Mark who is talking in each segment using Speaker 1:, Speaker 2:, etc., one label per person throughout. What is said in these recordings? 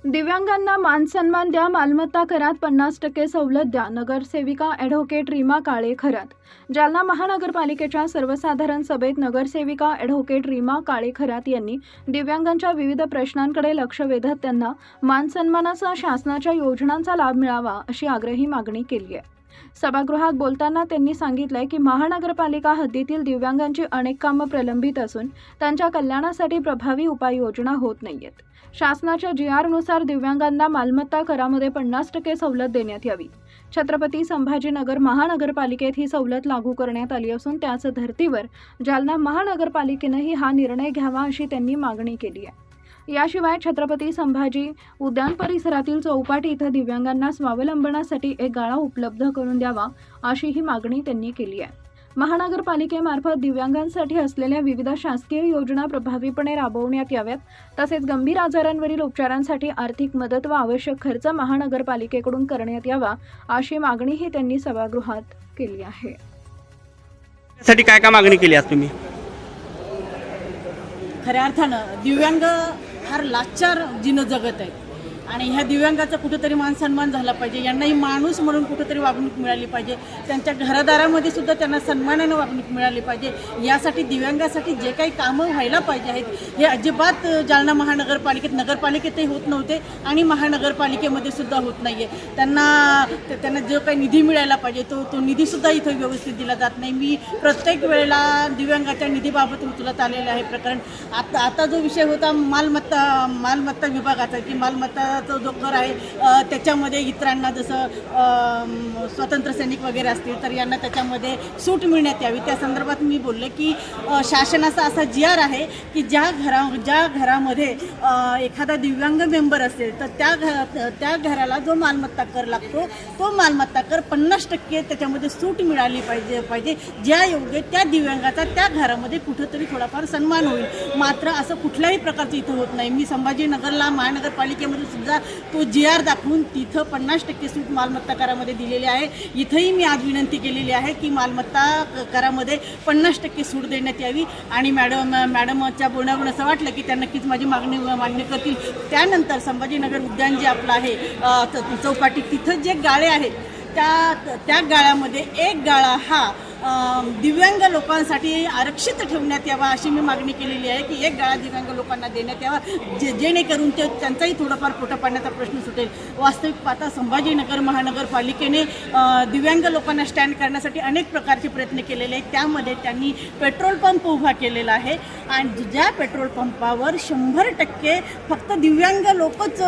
Speaker 1: दिव्यांगांना मानसन्मान द्या, मालमत्ता करात 50% सवलत द्या. नगरसेविका ॲडव्होकेट रीमा काळे खरात. जालना महानगरपालिकेच्या सर्वसाधारण सभेत नगरसेविका ॲडव्होकेट रीमा काळे खरात यांनी दिव्यांगांच्या विविध प्रश्नांकडे लक्ष वेधत त्यांना मानसन्मानाचा शासनाच्या योजनांचा लाभ मिळावा अशी आग्रही मागणी केली आहे. सभागृहात बोलताना त्यांनी सांगितलंय की महानगरपालिका हद्दीतील दिव्यांगांची अनेक कामं प्रलंबित असून त्यांच्या कल्याणासाठी प्रभावी उपाययोजना होत नाहीयेत. शासनाच्या GR नुसार दिव्यांगांना मालमत्ता करामध्ये 50% सवलत देण्यात यावी. छत्रपती संभाजीनगर महानगरपालिकेत ही सवलत लागू करण्यात आली असून त्याच धर्तीवर जालना महानगरपालिकेनंही हा निर्णय घ्यावा अशी त्यांनी मागणी केली आहे. याशिवाय छत्रपती संभाजी उद्यान परिसरातील चौपाटी इथं दिव्यांगांना स्वावलंबनासाठी एक गाळा उपलब्ध करून द्यावा अशीही मागणी त्यांनी केली आहे. महानगरपालिकेमार्फत दिव्यांगांसाठी असलेल्या विविध शासकीय योजना प्रभावीपणे राबवण्यात याव्यात. तसेच गंभीर आजारांवरील उपचारांसाठी आर्थिक मदत व आवश्यक खर्च महानगरपालिकेकडून करण्यात यावा अशी मागणीही त्यांनी सभागृहात केली आहे.
Speaker 2: साठी काय काय मागणी केली आज तुम्ही?
Speaker 3: खऱ्या अर्थानं दिव्यांग फार लाचार जीवन जगत आहेत आणि ह्या दिव्यांगाचा कुठेतरी मानसन्मान झाला पाहिजे. यांनाही माणूस म्हणून कुठेतरी वागणूक मिळाली पाहिजे. त्यांच्या घरदारामध्ये सुद्धा त्यांना सन्मानानं वागणूक मिळाली पाहिजे. यासाठी दिव्यांगासाठी जे काही कामं व्हायला पाहिजे आहेत हे अजिबात जालना महानगरपालिकेत नगरपालिकेतही होत नव्हते आणि महानगरपालिकेमध्ये सुद्धा होत नाही आहे. त्यांना जो काही निधी मिळायला पाहिजे तो निधीसुद्धा इथं व्यवस्थित दिला जात नाही. मी प्रत्येक वेळेला दिव्यांगाच्या निधीबाबत उचलत आलेलं आहे प्रकरण. आता जो विषय होता मालमत्ता विभागाचा की मालमत्ता जो कर आहे त्याच्यामध्ये इतरांना जसं स्वातंत्र्य सैनिक वगैरे असतील तर यांना त्याच्यामध्ये सूट मिळण्यात यावी. त्या संदर्भात मी बोलले की शासनाचा असा GR आहे की ज्या घरामध्ये एखादा दिव्यांग मेंबर असेल तर त्या घराला जो मालमत्ता कर लागतो तो मालमत्ता कर 50% त्याच्यामध्ये सूट मिळाली पाहिजे ज्या योग्य त्या दिव्यांगाचा त्या घरामध्ये कुठंतरी थोडाफार सन्मान होईल. मात्र असं कुठल्याही प्रकारचं इथं होत नाही. मी संभाजीनगरला महानगरपालिकेमध्ये सुद्धा तो GR दाखवून तिथं 50% सूट मालमत्ता करामध्ये दिलेली आहे. इथंही मी आज विनंती केलेली आहे की मालमत्ता करामध्ये 50% सूट देण्यात यावी आणि मॅडमच्या बोलण्यावरून असं वाटलं की त्या नक्कीच माझी मागणी करतील. त्यानंतर संभाजीनगर उद्यान जे आपलं आहे चौपाटी तिथं जे गाळे आहेत त्या गाळ्यामध्ये एक गाळा हा दिव्यांग लोकांसाठी आरक्षित ठेवण्यात यावा अशी मी मागणी केलेली आहे की एक गाळा दिव्यांग लोकांना देण्यात यावा जेणेकरून त्यांचाही थोडाफार पोटा पाण्याचा प्रश्न सुटेल. वास्तविक पाहता संभाजीनगर महानगरपालिकेने दिव्यांग लोकांना स्टँड करण्यासाठी अनेक प्रकारचे प्रयत्न केलेले आहेत. त्यामध्ये त्यांनी पेट्रोल पंप उभा केलेला आहे आणि ज्या पेट्रोल पंपावर 100% फक्त दिव्यांग लोकच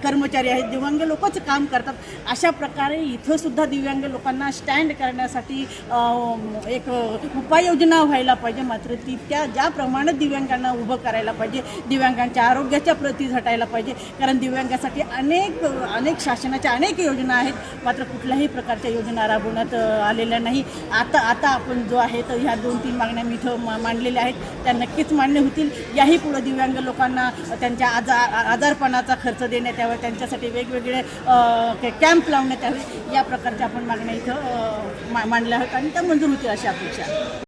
Speaker 3: कर्मचारी आहेत, दिव्यांग लोकच काम करतात. अशा प्रकारे इथं सुद्धा दिव्यांग लोकांना स्टँड करण्यासाठी एक उपाययोजना व्हायला पाहिजे. मात्र ती ज्याप्रमाणे दिव्यांगांना उभं करायला पाहिजे, दिव्यांगांच्या आरोग्याच्या प्रती झटायला पाहिजे. कारण दिव्यांगासाठी अनेक शासनाच्या अनेक योजना आहेत मात्र कुठल्याही प्रकारच्या योजना राबवण्यात आलेल्या नाही. आता आपण जो आहे तर ह्या 2-3 मागण्या मी इथं मांडलेल्या आहेत त्या नक्कीच मान्य होतील. याही पुढे दिव्यांग लोकांना त्यांच्या आजारपणाचा खर्च देण्यात यावा, त्यांच्यासाठी वेगवेगळे कॅम्प लावण्यात यावे. या प्रकारच्या आपण मागण्या इथं मांडल्या आहेत आणि त्या मंजूर होतील अशी अपेक्षा.